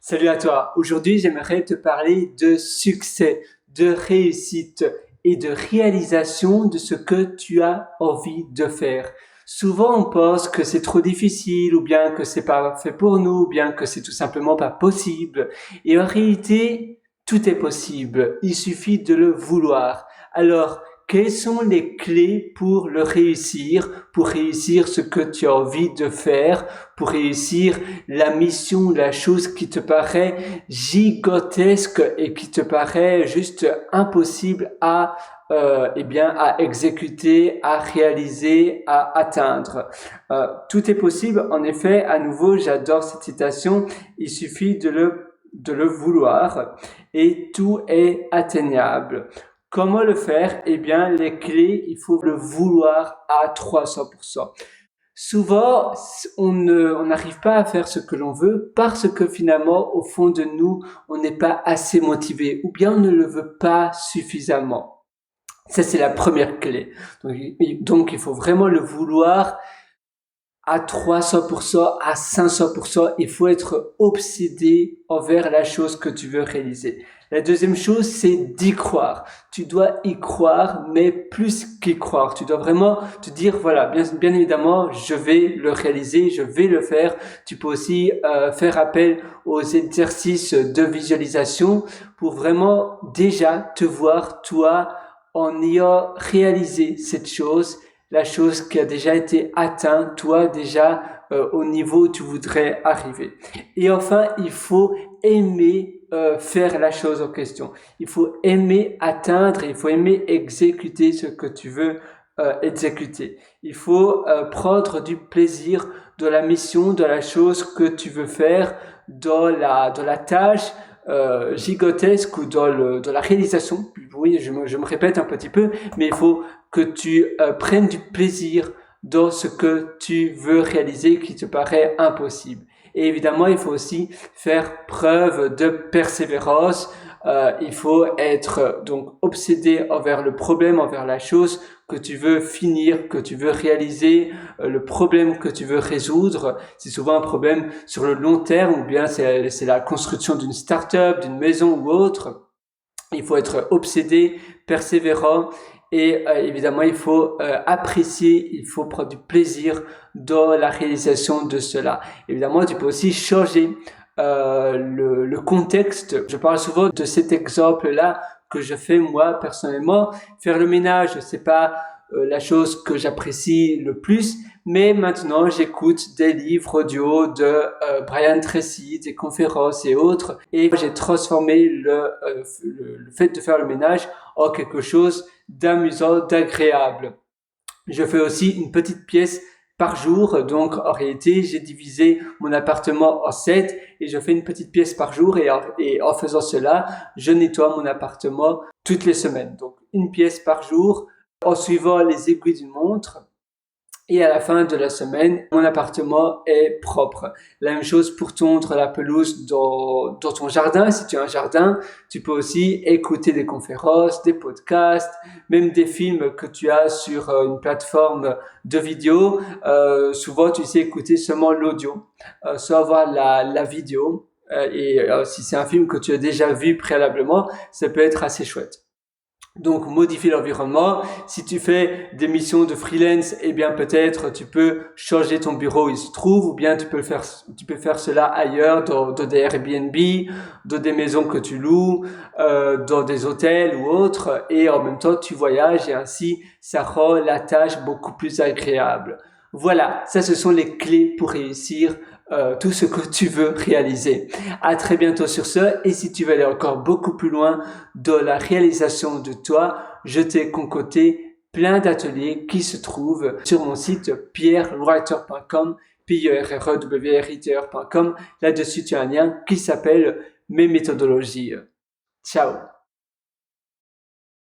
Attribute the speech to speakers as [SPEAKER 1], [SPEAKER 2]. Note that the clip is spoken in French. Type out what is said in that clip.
[SPEAKER 1] Salut à toi. Aujourd'hui, j'aimerais te parler de succès, de réussite et de réalisation de ce que tu as envie de faire. Souvent, on pense que c'est trop difficile ou bien que c'est pas fait pour nous ou bien que c'est tout simplement pas possible. Et en réalité, tout est possible. Il suffit de le vouloir. Alors, quelles sont les clés pour le réussir, pour réussir ce que tu as envie de faire, pour réussir la mission, la chose qui te paraît gigantesque et qui te paraît juste impossible à exécuter, à réaliser, à atteindre. Tout est possible. En effet, à nouveau, j'adore cette citation. Il suffit de le vouloir et tout est atteignable. Comment le faire? Eh bien, les clés, il faut le vouloir à 300%. Souvent, on n'arrive pas à faire ce que l'on veut parce que finalement, au fond de nous, on n'est pas assez motivé ou bien on ne le veut pas suffisamment. Ça, c'est la première clé. Donc, il faut vraiment le vouloir à 300%, à 500%. Il faut être obsédé envers la chose que tu veux réaliser. La deuxième chose, c'est d'y croire. Tu dois y croire, mais plus qu'y croire. Tu dois vraiment te dire, voilà, bien évidemment, je vais le réaliser, je vais le faire. Tu peux aussi faire appel aux exercices de visualisation pour vraiment déjà te voir, toi, en ayant réalisé cette chose, la chose qui a déjà été atteinte, toi déjà au niveau où tu voudrais arriver. Et enfin, il faut aimer faire la chose en question. Il faut aimer atteindre, il faut aimer exécuter ce que tu veux exécuter. Il faut prendre du plaisir de la mission, de la chose que tu veux faire, dans la tâche gigantesque ou dans la réalisation. Oui, je me répète un petit peu, mais il faut que tu prennes du plaisir dans ce que tu veux réaliser qui te paraît impossible. Et évidemment, il faut aussi faire preuve de persévérance. Il faut être donc obsédé envers le problème, envers la chose que tu veux finir, que tu veux réaliser, le problème que tu veux résoudre. C'est souvent un problème sur le long terme ou bien c'est la construction d'une start-up, d'une maison ou autre. Il faut être obsédé, persévérant et évidemment il faut apprécier, il faut prendre du plaisir dans la réalisation de cela. Évidemment, tu peux aussi changer le contexte. Je parle souvent de cet exemple-là que je fais moi personnellement. Faire le ménage, c'est pas la chose que j'apprécie le plus, mais maintenant j'écoute des livres audio de Brian Tracy, des conférences et autres, et j'ai transformé le fait de faire le ménage en quelque chose d'amusant, d'agréable. Je fais aussi une petite pièce par jour, donc en réalité j'ai divisé mon appartement en 7 et je fais une petite pièce par jour et en faisant cela, je nettoie mon appartement toutes les semaines. Donc une pièce par jour en suivant les aiguilles d'une montre. Et à la fin de la semaine, mon appartement est propre. La même chose pour tondre la pelouse dans ton jardin. Si tu as un jardin, tu peux aussi écouter des conférences, des podcasts, même des films que tu as sur une plateforme de vidéo. Souvent, tu sais écouter seulement l'audio, sans avoir la vidéo. Si c'est un film que tu as déjà vu préalablement, ça peut être assez chouette. Donc, modifier l'environnement. Si tu fais des missions de freelance, eh bien, peut-être tu peux changer ton bureau où il se trouve, ou bien tu peux faire cela ailleurs, dans des Airbnb, dans des maisons que tu loues, dans des hôtels ou autres, et en même temps, tu voyages et ainsi, ça rend la tâche beaucoup plus agréable. Voilà, ça, ce sont les clés pour réussir tout ce que tu veux réaliser. À très bientôt sur ce, et si tu veux aller encore beaucoup plus loin dans la réalisation de toi, je t'ai concocté plein d'ateliers qui se trouvent sur mon site pierrewriter.com, pierrewriter.com. Là-dessus, tu as un lien qui s'appelle mes méthodologies. Ciao!